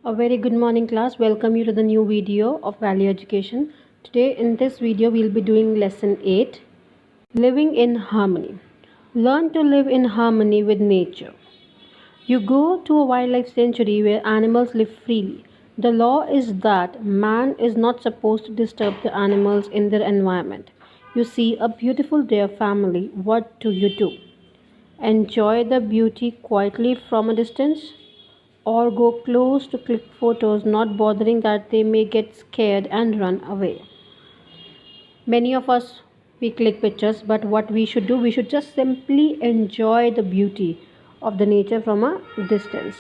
A very good morning class. Welcome you to the new video of Value Education. Today in this video we'll be doing lesson 8, Living in Harmony. Learn to live in harmony with nature. You go to a wildlife sanctuary where animals live freely. The law is that man is not supposed to disturb the animals in their environment. You see a beautiful deer family. What do you do? Enjoy the beauty quietly from a distance? Or go close to click photos, not bothering that they may get scared and run away. Many of us we click pictures, but what we should do, we should just simply enjoy the beauty of the nature from a distance.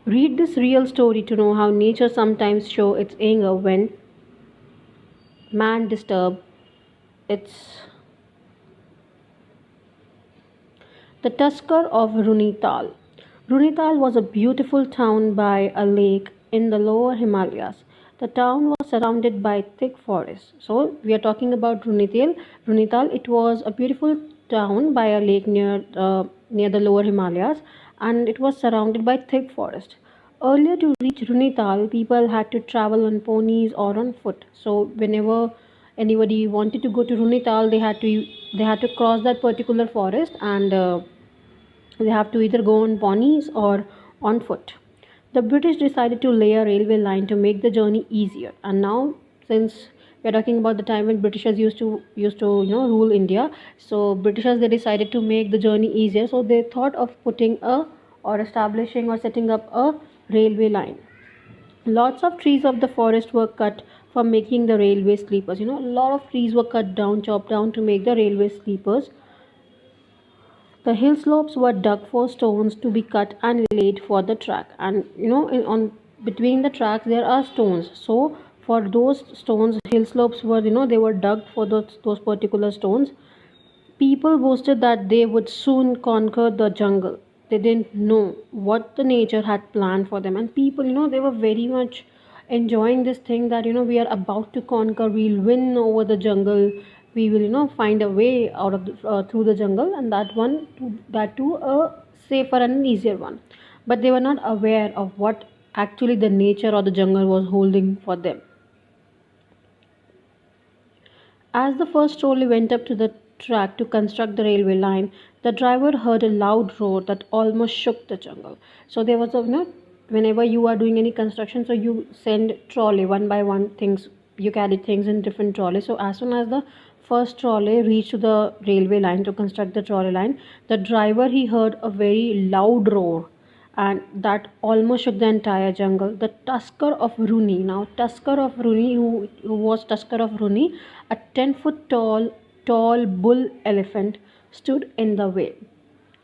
Read this real story to know how nature sometimes show its anger when man disturb its. The Tusker of Runital. Runital was a beautiful town by a lake in the lower Himalayas. The town was surrounded by thick forests. So we are talking about Runital. Runital. It was a beautiful town by a lake near the lower Himalayas, and it was surrounded by thick forest. Earlier to reach Runital, people had to travel on ponies or on foot. So whenever anybody wanted to go to Runital, they had to cross that particular forest, and they have to either go on ponies or on foot. The British decided to lay a railway line to make the journey easier. And now, since we're talking about the time when Britishers used to rule India, so Britishers they decided to make the journey easier. So they thought of putting a or establishing or setting up a railway line. Lots of trees of the forest were cut for making the railway sleepers. A lot of trees were cut down, chopped down to make the railway sleepers. The hill slopes were dug for stones to be cut and laid for the track. And on between the tracks there are stones. So for those stones, hill slopes were they were dug for those particular stones. People boasted that they would soon conquer the jungle. They didn't know what the nature had planned for them, and people, they were very much enjoying this thing that we are about to conquer. We'll win over the jungle. We will, find a way out of through the jungle, and that too a safer and an easier one. But they were not aware of what actually the nature or the jungle was holding for them. As the first trolley went up to the track to construct the railway line, the driver heard a loud roar that almost shook the jungle. So there was whenever you are doing any construction, so you send trolley one by one things, you carry things in different trolleys. So as soon as the first trolley reached to the railway line to construct the trolley line, the driver he heard a very loud roar, and that almost shook the entire jungle. The Tusker of Runi. Now, Tusker of Runi, who was Tusker of Runi, a 10-foot tall bull elephant stood in the way.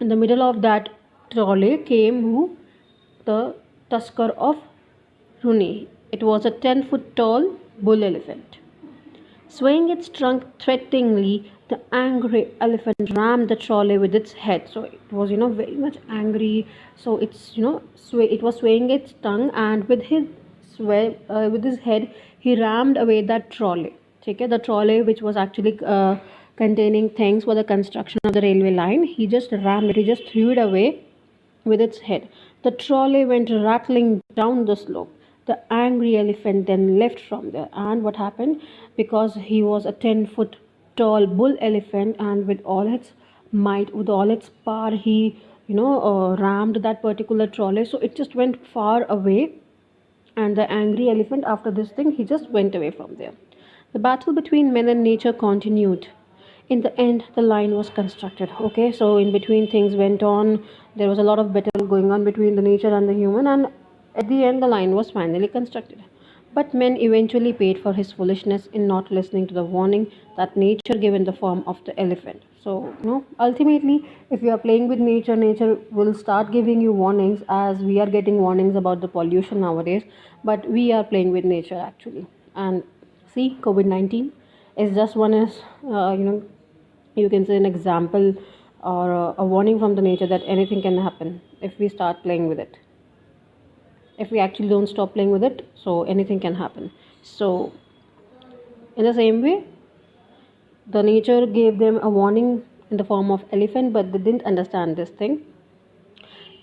In the middle of that trolley came who? The Tusker of Runi. It was a 10-foot tall bull elephant. Swaying its trunk threateningly, the angry elephant rammed the trolley with its head. So it was, very much angry. So it was swaying its tongue, and with his head, he rammed away that trolley. Okay, the trolley which was actually containing things for the construction of the railway line, he just rammed it. He just threw it away with its head. The trolley went rattling down the slope. The angry elephant then left from there. And what happened? Because he was a 10-foot tall bull elephant, and with all its might, with all its power, he rammed that particular trolley. So it just went far away, and the angry elephant, after this thing, he just went away from there. The battle between men and nature continued. In the end, the line was constructed. Okay, so in between things went on. There was a lot of battle going on between the nature and the human, and at the end, the line was finally constructed. But men eventually paid for his foolishness in not listening to the warning that nature gave in the form of the elephant. So, ultimately, if you are playing with nature, nature will start giving you warnings, as we are getting warnings about the pollution nowadays. But we are playing with nature actually. And see, COVID-19 is just one as you can say an example or a warning from the nature that anything can happen if we start playing with it. If we actually don't stop playing with it, so anything can happen. So in the same way, the nature gave them a warning in the form of elephant, but they didn't understand this thing.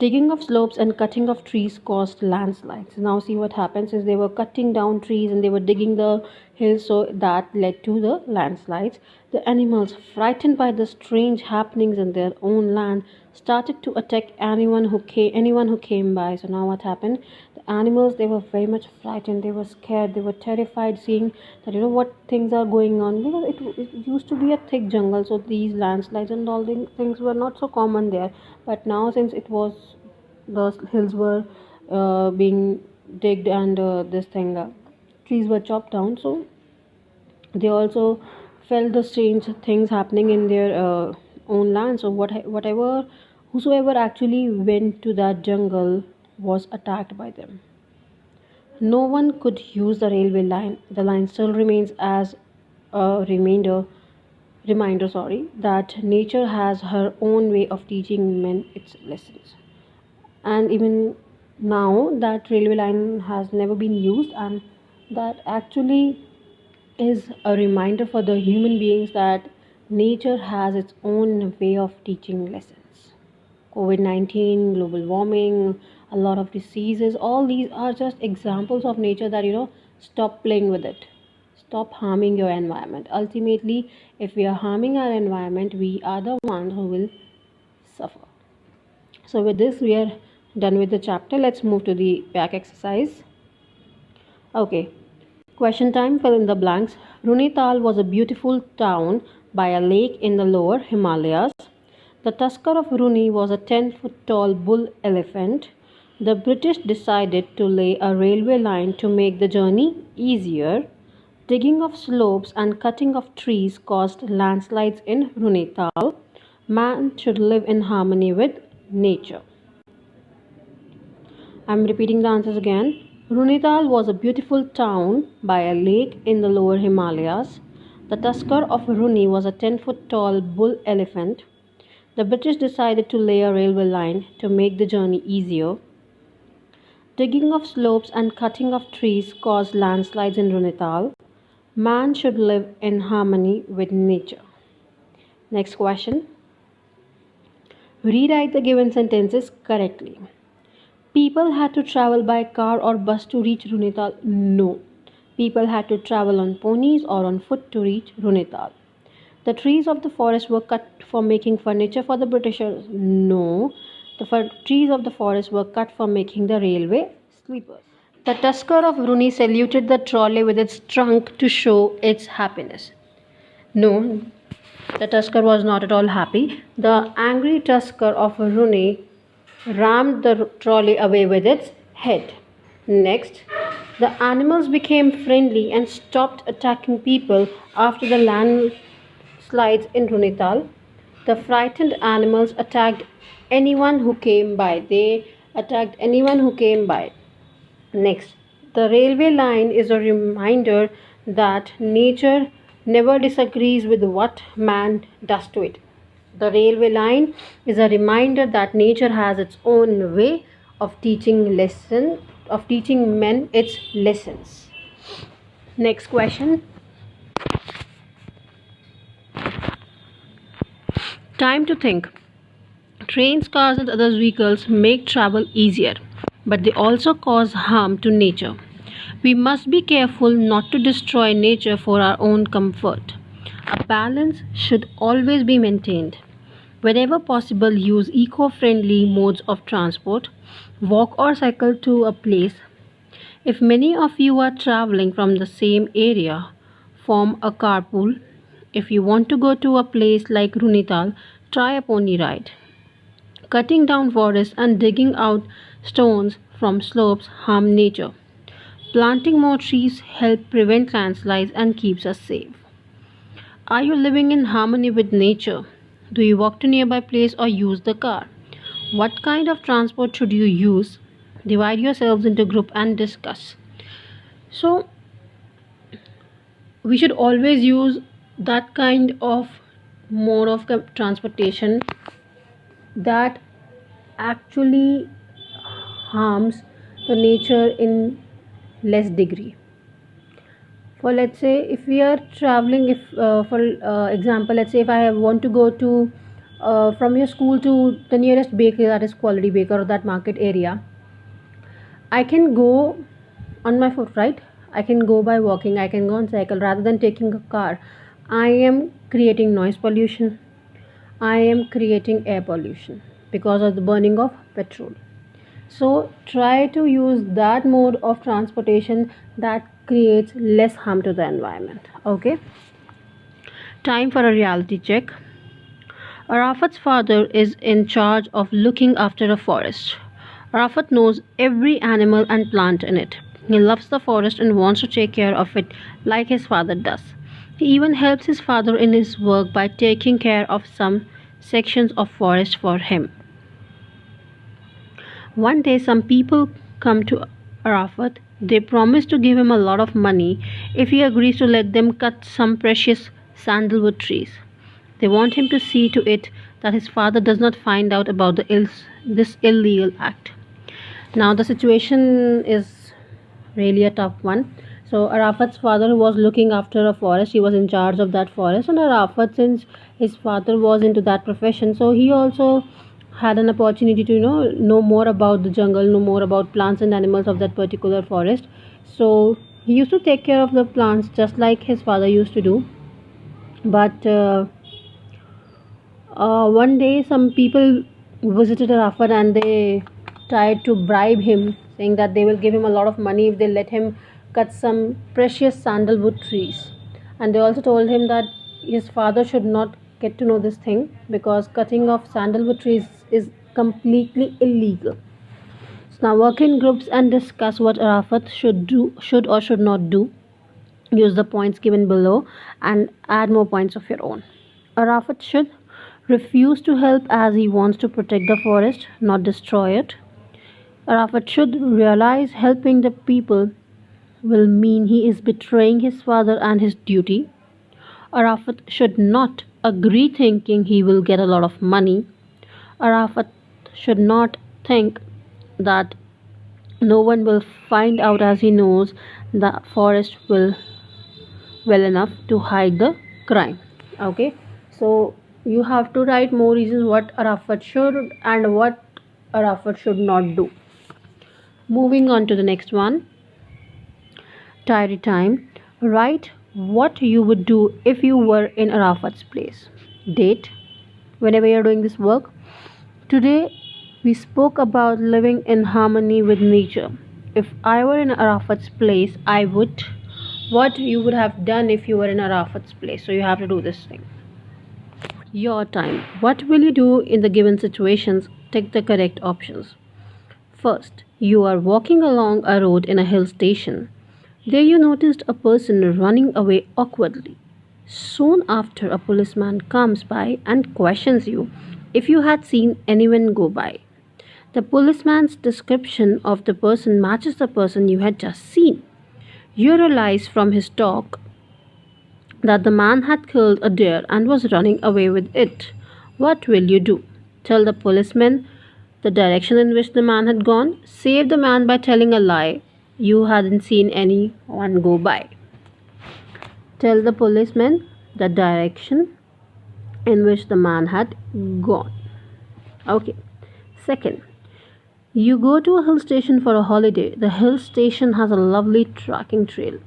Digging of slopes and cutting of trees caused landslides. Now, see what happens is they were cutting down trees and they were digging the hills, so that led to the landslides. The animals, frightened by the strange happenings in their own land, started to attack anyone who came by. So now what happened? The animals, they were very much frightened. They were scared. They were terrified, seeing that what things are going on, because it used to be a thick jungle. So these landslides and all the things were not so common there. But now, since the hills were being digged and this thing trees were chopped down, so they also felt the strange things happening in their own land. So whatever whosoever actually went to that jungle was attacked by them. No one could use the railway line. The line still remains as a reminder, that nature has her own way of teaching men its lessons. And even now, that railway line has never been used, and that actually is a reminder for the human beings that nature has its own way of teaching lessons. COVID 19, global warming, a lot of diseases, all these are just examples of nature that, stop playing with it. Stop harming your environment. Ultimately, if we are harming our environment, we are the ones who will suffer. So, with this, we are done with the chapter. Let's move to the back exercise. Okay, question time, fill in the blanks. Runital was a beautiful town by a lake in the lower Himalayas. The tusker of Runi was a 10-foot tall bull elephant. The British decided to lay a railway line to make the journey easier. Digging of slopes and cutting of trees caused landslides in Runital. Man should live in harmony with nature. I'm repeating the answers again. Runital was a beautiful town by a lake in the lower Himalayas. The tusker of Runi was a 10-foot tall bull elephant. The British decided to lay a railway line to make the journey easier. Digging of slopes and cutting of trees caused landslides in Runital. Man should live in harmony with nature. Next question. Rewrite the given sentences correctly. People had to travel by car or bus to reach Runital. No. People had to travel on ponies or on foot to reach Runital. The trees of the forest were cut for making furniture for the Britishers. No. The trees of the forest were cut for making the railway sleepers. The tusker of Runi saluted the trolley with its trunk to show its happiness. No, the tusker was not at all happy. The angry tusker of Runi rammed the trolley away with its head. Next, the animals became friendly and stopped attacking people after the landslides in Runital. The frightened animals attacked anyone who came by. They attacked anyone who came by. Next, the railway line is a reminder that nature never disagrees with what man does to it. The railway line is a reminder that nature has its own way of teaching men its lessons. Next question. Time to think. Trains, cars, and other vehicles make travel easier, but they also cause harm to nature. We must be careful not to destroy nature for our own comfort. A balance should always be maintained. Whenever possible, use eco friendly modes of transport. Walk or cycle to a place. If many of you are traveling from the same area, form a carpool. If you want to go to a place like Runital, try a pony ride. Cutting down forests and digging out stones from slopes harm nature. Planting more trees help prevent landslides and keeps us safe. Are you living in harmony with nature? Do you walk to nearby place or use the car? What kind of transport should you use? Divide yourselves into group and discuss. So we should always use that kind of mode of transportation that actually harms the nature in less degree. For let's say if we are traveling, if for example, let's say if I want to go to from your school to the nearest bakery, that is quality baker, or that market area, I can go on my foot, right? I can go by walking, I can go on cycle rather than taking a car. I am creating noise pollution, I am creating air pollution because of the burning of petrol. So try to use that mode of transportation that creates less harm to the environment. Okay, time for a reality check. Arafat's father is in charge of looking after a forest. Arafat knows every animal and plant in it. He loves the forest and wants to take care of it like his father does. He even helps his father in his work by taking care of some sections of forest for him. One day, some people come to Arafat. They promise to give him a lot of money if he agrees to let them cut some precious sandalwood trees. They want him to see to it that his father does not find out about this illegal act. Now, the situation is really a tough one. So, Arafat's father was looking after a forest, he was in charge of that forest, and Arafat, since his father was into that profession, so he also had an opportunity to know more about the jungle, know more about plants and animals of that particular forest. So he used to take care of the plants just like his father used to do. But one day, some people visited Arafat and they tried to bribe him, saying that they will give him a lot of money if they let him cut some precious sandalwood trees. And they also told him that his father should not get to know this thing because cutting of sandalwood trees is completely illegal. So now work in groups and discuss what Arafat should or should not do. Use the points given below and add more points of your own. Arafat should refuse to help as he wants to protect the forest, not destroy it. Arafat should realize helping the people will mean he is betraying his father and his duty. Arafat should not agree thinking he will get a lot of money. Arafat should not think that no one will find out as he knows the forest will well enough to hide the crime. Okay, so you have to write more reasons what Arafat should and what Arafat should not do. Moving on to the next one, diary time. Write what you would do if you were in Arafat's place. Date, whenever you're doing this work. Today we spoke about living in harmony with nature. If I were in Arafat's place, I would. What you would have done if you were in Arafat's place. So you have to do this thing. Your time. What will you do in the given situations? Take the correct options. First, you are walking along a road in a hill station. There you noticed a person running away awkwardly. Soon after, a policeman comes by and questions you if you had seen anyone go by. The policeman's description of the person matches the person you had just seen. You realize from his talk that the man had killed a deer and was running away with it. What will you do? Tell the policeman the direction in which the man had gone? Save the man by telling a lie you hadn't seen anyone go by. Tell the policeman the direction in which the man had gone. Okay. Second, you go to a hill station for a holiday. The hill station has a lovely trekking trail.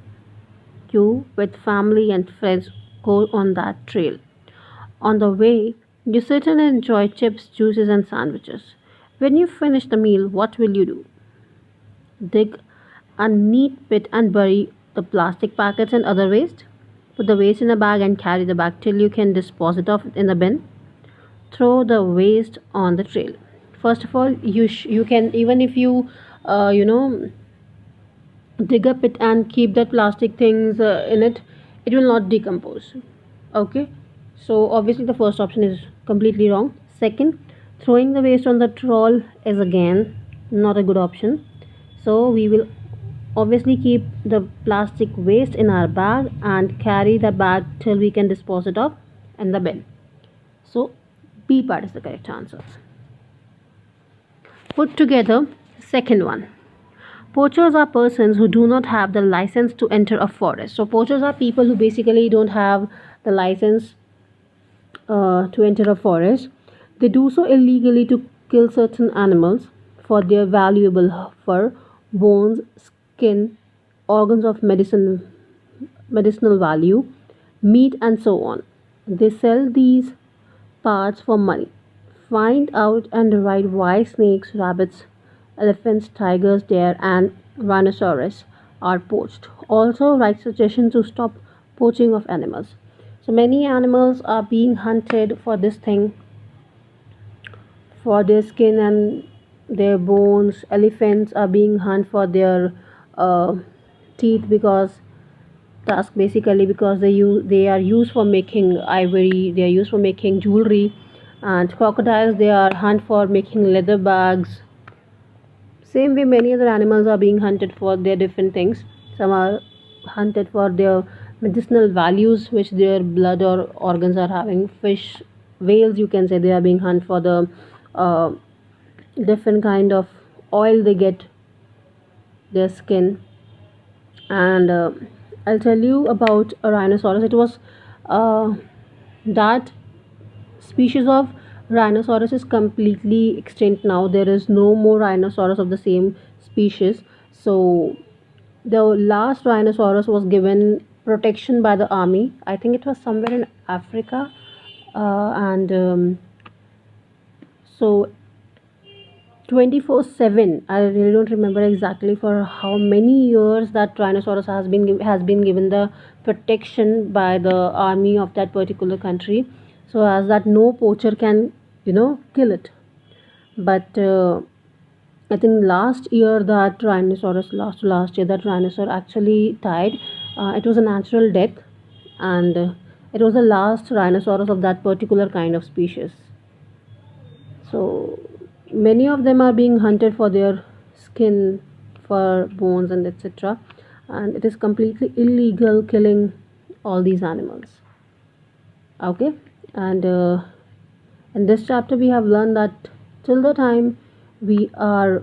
You, with family and friends, go on that trail. On the way, you sit and enjoy chips, juices, and sandwiches. When you finish the meal, what will you do? Dig a neat pit and bury the plastic packets and other waste? Put the waste in a bag and carry the bag till you can dispose it off in the bin? Throw the waste on the trail. First of all, you can, even if you you know dig up it and keep that plastic things in it, it will not decompose. Okay, so obviously the first option is completely wrong. Second, throwing the waste on the troll is again not a good option. So we will obviously keep the plastic waste in our bag and carry the bag till we can dispose it off in the bin. So B part is the correct answer. Put together second one. Poachers are persons who do not have the license to enter a forest. So poachers are people who basically don't have the license to enter a forest. They do so illegally to kill certain animals for their valuable fur, bones, skin, organs of medicinal value, meat, and so on. They sell these parts for money. Find out and write why snakes, rabbits, elephants, tigers, deer, and rhinoceros are poached. Also, write suggestions to stop poaching of animals. So many animals are being hunted for this thing, for their skin and their bones. Elephants are being hunted for their uh, teeth, because tusk, basically because they are used for making ivory, they are used for making jewelry. And crocodiles, they are hunted for making leather bags. Same way many other animals are being hunted for their different things. Some are hunted for their medicinal values which their blood or organs are having. Fish, whales, you can say, they are being hunted for the uh, different kind of oil they get their skin. And I'll tell you about a rhinoceros. It was that species of rhinoceros is completely extinct now. There is no more rhinoceros of the same species. So the last rhinoceros was given protection by the army. I think it was somewhere in Africa, and so 24/7. I really don't remember exactly for how many years that rhinoceros has been given the protection by the army of that particular country, so as that no poacher can kill it. But I think last year that rhinoceros actually died. It was a natural death, and it was the last rhinoceros of that particular kind of species. So many of them are being hunted for their skin, fur, bones, and etc. And it is completely illegal killing all these animals. Okay, and in this chapter we have learned that till the time we are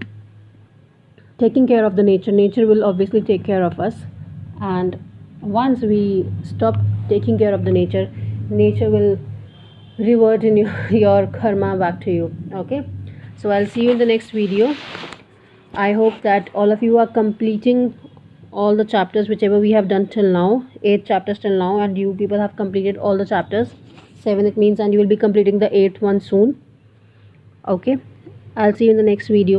taking care of the nature, nature will obviously take care of us. And once we stop taking care of the nature, nature will revert in your karma back to you. Okay, so I'll see you in the next video. I hope that all of you are completing all the chapters whichever we have done till now, 8 chapters till now, and you people have completed all the chapters. 7 it means, and you will be completing the 8th one soon. Okay, I'll see you in the next video.